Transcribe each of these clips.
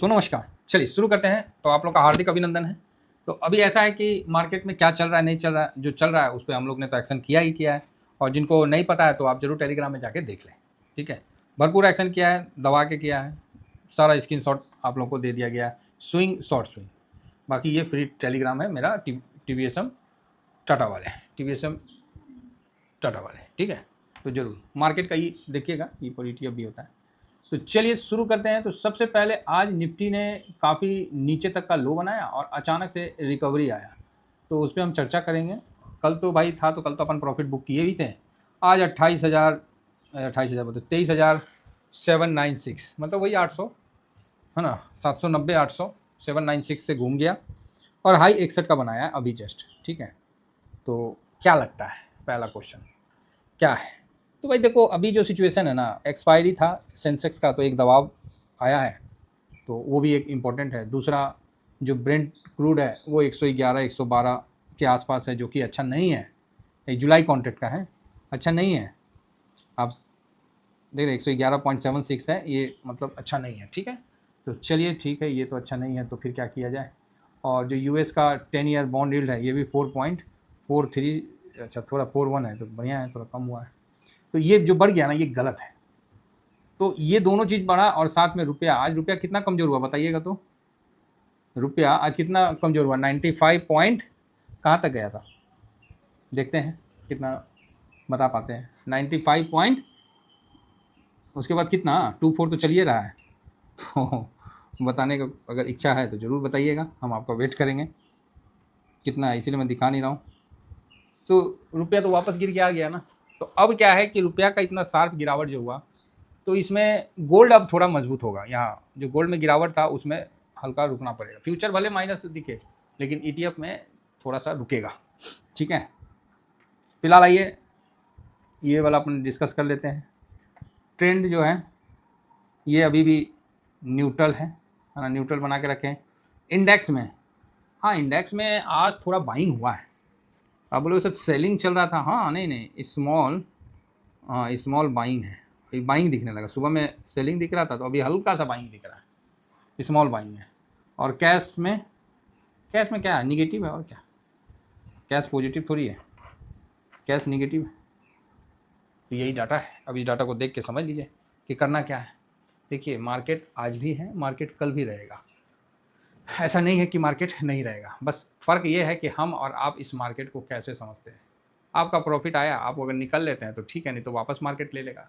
तो नमस्कार, चलिए शुरू करते हैं। तो आप लोग का हार्दिक अभिनंदन है। तो अभी ऐसा है कि मार्केट में क्या चल रहा है नहीं चल रहा है, जो चल रहा है उस पर हम लोग ने तो एक्शन किया ही किया है। और जिनको नहीं पता है तो आप जरूर टेलीग्राम में जाके देख लें, ठीक है। भरपूर एक्शन किया है, दबा के किया है, सारा स्क्रीनशॉट आप लोग को दे दिया गया है, स्विंग शॉर्ट स्विंग। बाकी ये फ्री टेलीग्राम है मेरा, टीवीएसएम टाटा वाले, टीवीएसएम टाटा वाले, ठीक है। तो जरूर मार्केट का ही देखिएगा, ये पर ETF भी होता है। तो चलिए शुरू करते हैं। तो सबसे पहले आज निफ्टी ने काफ़ी नीचे तक का लो बनाया और अचानक से रिकवरी आया, तो उस पर हम चर्चा करेंगे। कल तो भाई था, तो कल तो अपन प्रॉफिट बुक किए भी थे। आज 28,000 बोलते 23,796, मतलब वही 800 है ना, 790 800 796 से घूम गया और हाई 61 का बनाया अभी जस्ट, ठीक है। तो क्या लगता है, पहला क्वेश्चन क्या है? तो भाई देखो, अभी जो सिचुएशन है ना, एक्सपायरी था सेंसेक्स का, तो एक दबाव आया है, तो वो भी एक इम्पोर्टेंट है। दूसरा, जो ब्रेंट क्रूड है वो 111 112 के आसपास है, जो कि अच्छा नहीं है। एक जुलाई कॉन्ट्रैक्ट का है, अच्छा नहीं है। आप देख रहे 111.76 है, ये मतलब अच्छा नहीं है, ठीक है। तो चलिए ठीक है, ये तो अच्छा नहीं है, तो फिर क्या किया जाए। और जो US का 10 ईयर बॉन्ड यील्ड है, ये भी 4.43, अच्छा थोड़ा 41 है, तो बढ़िया है, थोड़ा कम हुआ है। तो ये जो बढ़ गया ना, ये गलत है। तो ये दोनों चीज़ बढ़ा और साथ में रुपया, आज रुपया कितना कमज़ोर हुआ बताइएगा। तो रुपया आज कितना कमज़ोर हुआ, 95 पॉइंट कहाँ तक गया था, देखते हैं कितना बता पाते हैं। 95 पॉइंट, उसके बाद कितना 24 तो चलिए रहा है। तो बताने का अगर इच्छा है तो ज़रूर बताइएगा, हम आपका वेट करेंगे कितना है, इसीलिए मैं दिखा नहीं रहा हूँ। तो रुपया तो वापस गिर के आ गया ना। तो अब क्या है कि रुपया का इतना शार्प गिरावट जो हुआ, तो इसमें गोल्ड अब थोड़ा मजबूत होगा। यहाँ जो गोल्ड में गिरावट था उसमें हल्का रुकना पड़ेगा। फ्यूचर भले माइनस दिखे, लेकिन ETF में थोड़ा सा रुकेगा, ठीक है। फिलहाल आइए ये वाला अपन डिस्कस कर लेते हैं। ट्रेंड जो है ये अभी भी न्यूट्रल है ना, न्यूट्रल बना के रखें। इंडेक्स में, हाँ इंडेक्स में आज थोड़ा बाइंग हुआ है। आप बोले सर सेलिंग चल रहा था, हाँ नहीं स्मॉल, हाँ स्मॉल बाइंग है। अभी बाइंग दिखने लगा, सुबह में सेलिंग दिख रहा था, तो अभी हल्का सा बाइंग दिख रहा है, स्मॉल बाइंग है। और कैश में क्या है, निगेटिव है। और क्या, कैश पॉजिटिव थोड़ी है, कैश निगेटिव है। तो यही डाटा है। अब इस डाटा को देख के समझ लीजिए कि करना क्या है। देखिए मार्केट आज भी है, मार्केट कल भी रहेगा, ऐसा नहीं है कि मार्केट नहीं रहेगा। बस फ़र्क ये है कि हम और आप इस मार्केट को कैसे समझते हैं। आपका प्रॉफिट आया, आप अगर निकल लेते हैं तो ठीक है, नहीं तो वापस मार्केट ले लेगा।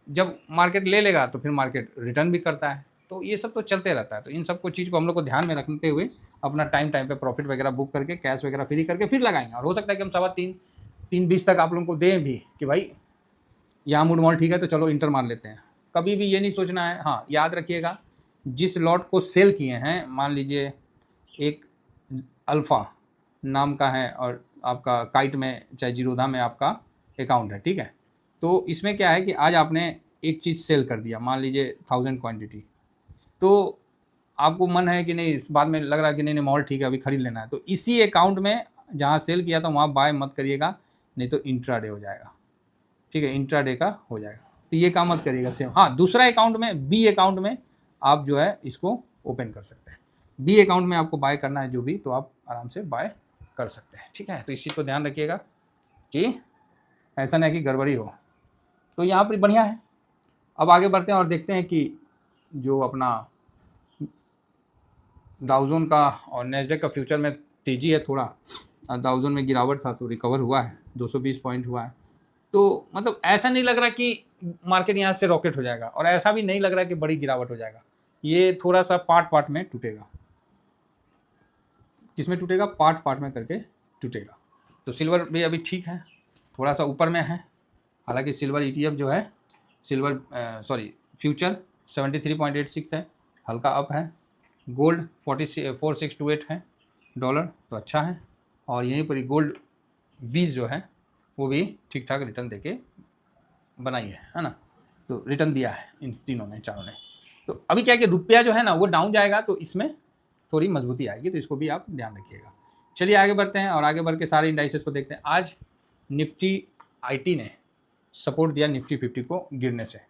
जब मार्केट ले लेगा तो फिर मार्केट रिटर्न भी करता है। तो ये सब तो चलते रहता है। तो इन सब को चीज़ को हम लोग को ध्यान में रखते हुए अपना टाइम पे प्रॉफिट वगैरह बुक करके कैश वगैरह फ्री करके फिर लगाएंगे। और हो सकता है कि हम 3:20 तक आप लोगों को दें भी कि भाई यहाँ मूड मॉल ठीक है, तो चलो इंटर मार लेते हैं। कभी भी ये नहीं सोचना है। हाँ याद रखिएगा, जिस लॉट को सेल किए हैं, मान लीजिए एक अल्फ़ा नाम का है और आपका काइट में चाहे जीरोधा में आपका अकाउंट है, ठीक है। तो इसमें क्या है कि आज आपने एक चीज़ सेल कर दिया, मान लीजिए 1000 क्वांटिटी, तो आपको मन है कि नहीं, इस बाद में लग रहा है कि नहीं मॉल ठीक है अभी खरीद लेना है, तो इसी अकाउंट में जहाँ सेल किया था वहाँ बाय मत करिएगा, नहीं तो इंट्राडे हो जाएगा, ठीक है, इंट्राडे का हो जाएगा। तो ये काम मत करिएगा सेम। हाँ दूसरा अकाउंट में, बी अकाउंट में आप जो है इसको ओपन कर सकते हैं। बी अकाउंट में आपको बाय करना है जो भी, तो आप आराम से बाय कर सकते हैं, ठीक है। तो इस चीज़ को ध्यान रखिएगा कि ऐसा नहीं कि गड़बड़ी हो। तो यहाँ पर बढ़िया है। अब आगे बढ़ते हैं और देखते हैं कि जो अपना डाउजोन का और नेस्डेक का फ्यूचर में तेज़ी है थोड़ा। डाउजोन में गिरावट था तो रिकवर हुआ है, 220 पॉइंट हुआ है। तो मतलब ऐसा नहीं लग रहा कि मार्केट यहाँ से रॉकेट हो जाएगा, और ऐसा भी नहीं लग रहा कि बड़ी गिरावट हो जाएगा। ये थोड़ा सा पार्ट में टूटेगा। किसमें टूटेगा, पार्ट में करके टूटेगा। तो सिल्वर भी अभी ठीक है, थोड़ा सा ऊपर में है। हालांकि सिल्वर ETF जो है, सिल्वर फ्यूचर 73.86 है, हल्का अप है। गोल्ड 4628 है डॉलर, तो अच्छा है। और यहीं पर ही गोल्ड 20 जो है वो भी ठीक ठाक रिटर्न देके बनाई है ना। तो रिटर्न दिया है इन तीनों ने, चारों ने। तो अभी क्या है कि रुपया जो है ना वो डाउन जाएगा, तो इसमें थोड़ी मजबूती आएगी, तो इसको भी आप ध्यान रखिएगा। चलिए आगे बढ़ते हैं और आगे बढ़ के सारे इंडाइसेस को देखते हैं। आज निफ्टी IT ने सपोर्ट दिया निफ्टी 50 को गिरने से।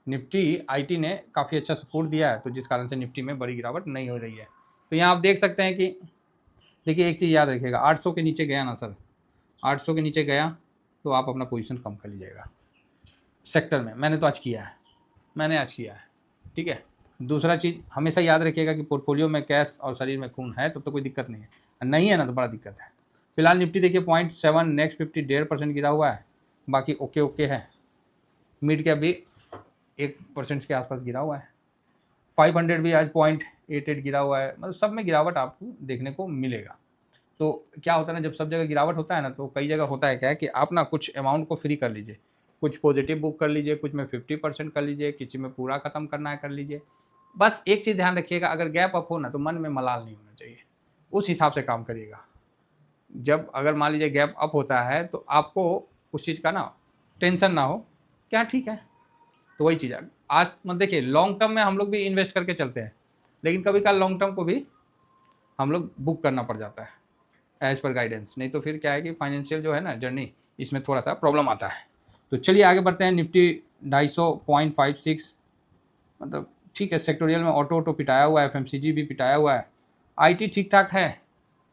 निफ्टी आईटी ने काफ़ी अच्छा सपोर्ट दिया है, तो जिस कारण से निफ्टी में बड़ी गिरावट नहीं हो रही है। तो यहाँ आप देख सकते हैं कि देखिए एक चीज़ याद रखिएगा, 800 के नीचे गया ना सर, 800 के नीचे गया तो आप अपना पोजीशन कम कर लीजिएगा सेक्टर में। मैंने तो आज किया है, मैंने आज किया है, ठीक है। दूसरा चीज़ हमेशा याद रखिएगा कि पोर्टफोलियो में कैश और शरीर में खून है तब तो कोई दिक्कत नहीं है, नहीं है ना तो बड़ा दिक्कत है। फिलहाल निफ्टी देखिए 0.7, नेक्स्ट 50 1.5% गिरा हुआ है, बाकी ओके ओके है। मिड कैप भी 1% के आसपास गिरा हुआ है। 500 भी आज 0.88 गिरा हुआ है, मतलब सब में गिरावट आपको देखने को मिलेगा। तो क्या होता है ना, जब सब जगह गिरावट होता है ना, तो कई जगह होता है क्या है कि आप ना कुछ अमाउंट को फ्री कर लीजिए, कुछ पॉजिटिव बुक कर लीजिए, कुछ में 50% कर लीजिए, किसी में पूरा ख़त्म करना है कर लीजिए। बस एक चीज़ ध्यान रखिएगा, अगर गैप अप हो ना तो मन में मलाल नहीं होना चाहिए, उस हिसाब से काम करिएगा। जब अगर मान लीजिए गैप अप होता है तो आपको उस चीज़ का ना टेंशन ना हो, क्या ठीक है। तो वही चीज़ है, आज मतलब देखिए लॉन्ग टर्म में हम लोग भी इन्वेस्ट करके चलते हैं, लेकिन कभी कल लॉन्ग टर्म को भी हम लोग बुक करना पड़ जाता है एज पर गाइडेंस, नहीं तो फिर क्या है कि फाइनेंशियल जो है ना जर्नी, इसमें थोड़ा सा प्रॉब्लम आता है। तो चलिए आगे बढ़ते हैं। निफ्टी 250.56, मतलब ठीक है। सेक्टोरियल में ऑटो पिटाया हुआ है, एफएमसीजी भी पिटाया हुआ है, आईटी ठीक ठाक है,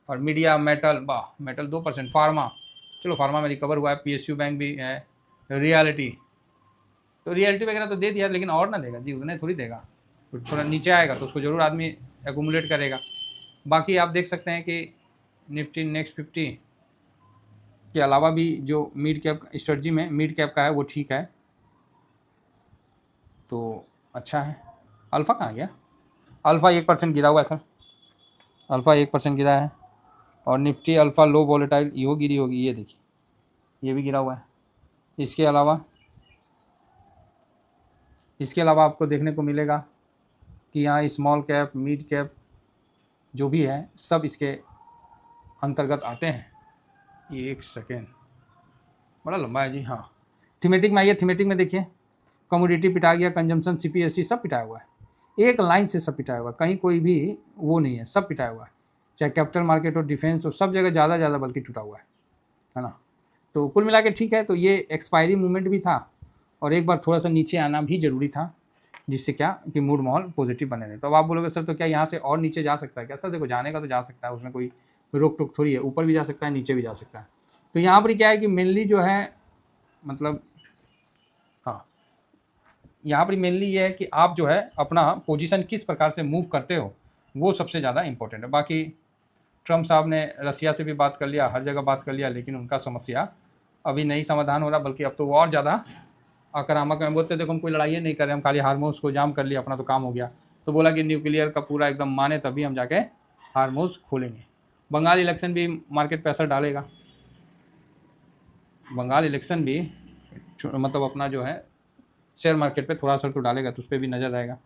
और मीडिया मेटल, वाह मेटल 2%, फार्मा चलो फार्मा में रिकवर हुआ है, पीएसयू बैंक भी है, रियलिटी तो रियलिटी वगैरह तो दे दिया, लेकिन और ना देगा जी, उतने थोड़ी देगा, तो थोड़ा नीचे आएगा तो उसको जरूर आदमी एकुमुलेट करेगा। बाकी आप देख सकते हैं कि निफ्टी नेक्स्ट 50 के अलावा भी जो मिड कैप स्ट्रेटजी में मिड कैप का है वो ठीक है, तो अच्छा है। अल्फ़ा कहाँ गया? अल्फ़ा 1% गिरा हुआ है सर, अल्फ़ा 1% गिरा है, और निफ्टी अल्फ़ा लो वॉलेटाइल ये गिरी होगी, ये देखिए ये भी गिरा हुआ है। इसके अलावा आपको देखने को मिलेगा कि यहाँ स्मॉल कैप मिड कैप जो भी है सब इसके अंतर्गत आते हैं। ये एक सेकेंड, बड़ा लंबा है जी। हाँ थीमेटिक में आइए, थीमेटिक में देखिए कमोडिटी पिटा गया, कंजम्पशन सीपीएससी सब पिटाया हुआ है, एक लाइन से सब पिटाया हुआ है, कहीं कोई भी वो नहीं है, सब पिटाया हुआ है, चाहे कैपिटल मार्केट हो डिफेंस हो, सब जगह ज़्यादा बल्कि टूटा हुआ है ना। तो कुल मिला के ठीक है। तो ये एक्सपायरी मूवमेंट भी था, और एक बार थोड़ा सा नीचे आना भी ज़रूरी था, जिससे क्या कि मूड माहौल पॉजिटिव बने रहे। तो अब आप बोलोगे सर तो क्या यहाँ से और नीचे जा सकता है क्या? सर देखो जाने का तो जा सकता है, उसमें कोई रोक टोक थोड़ी है, ऊपर भी जा सकता है नीचे भी जा सकता है। तो यहाँ पर क्या है कि मेनली जो है मतलब हाँ, यहाँ पर मेनली ये है कि आप जो है अपना पोजीशन किस प्रकार से मूव करते हो, वो सबसे ज़्यादा इंपॉर्टेंट है। बाकी ट्रम्प साहब ने रसिया से भी बात कर लिया, हर जगह बात कर लिया, लेकिन उनका समस्या अभी नहीं समाधान हो रहा, बल्कि अब तो वो और ज़्यादा आक्रामक में बोलते देखो हम कोई लड़ाई नहीं कर रहे, हम खाली हार्मोज को जाम कर लिया, अपना तो काम हो गया। तो बोला कि न्यूक्लियर का पूरा एकदम माने तभी हम जाके हार्मोज खोलेंगे। बंगाल इलेक्शन भी मार्केट पे असर डालेगा, बंगाल इलेक्शन भी मतलब अपना जो है शेयर मार्केट पे थोड़ा असर तो डालेगा, तो उस पर भी नज़र रहेगा।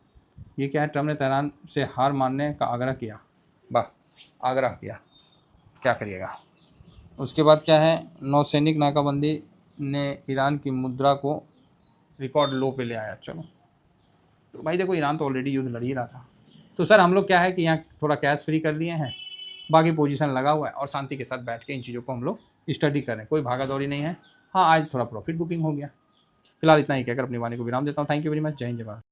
ये क्या है, ट्रम्प ने तेहरान से हार मानने का आग्रह किया, वाह आग्रह किया, क्या करिएगा। उसके बाद क्या है, नौसैनिक नाकाबंदी ने ईरान की मुद्रा को रिकॉर्ड लो पे ले आया। चलो तो भाई देखो ईरान तो ऑलरेडी युद्ध लड़ ही रहा था, तो सर हम लोग क्या है कि यहाँ थोड़ा कैश फ्री कर लिए हैं, बाकी पोजीशन लगा हुआ है, और शांति के साथ बैठ के इन चीज़ों को हम लोग स्टडी करें, कोई भागा दौड़ी नहीं है। हाँ आज थोड़ा प्रॉफिट बुकिंग हो गया। फिलहाल इतना ही कहकर अपनी वाणी को विराम देता हूँ। Thank you very much. जय हिंद जय भारत।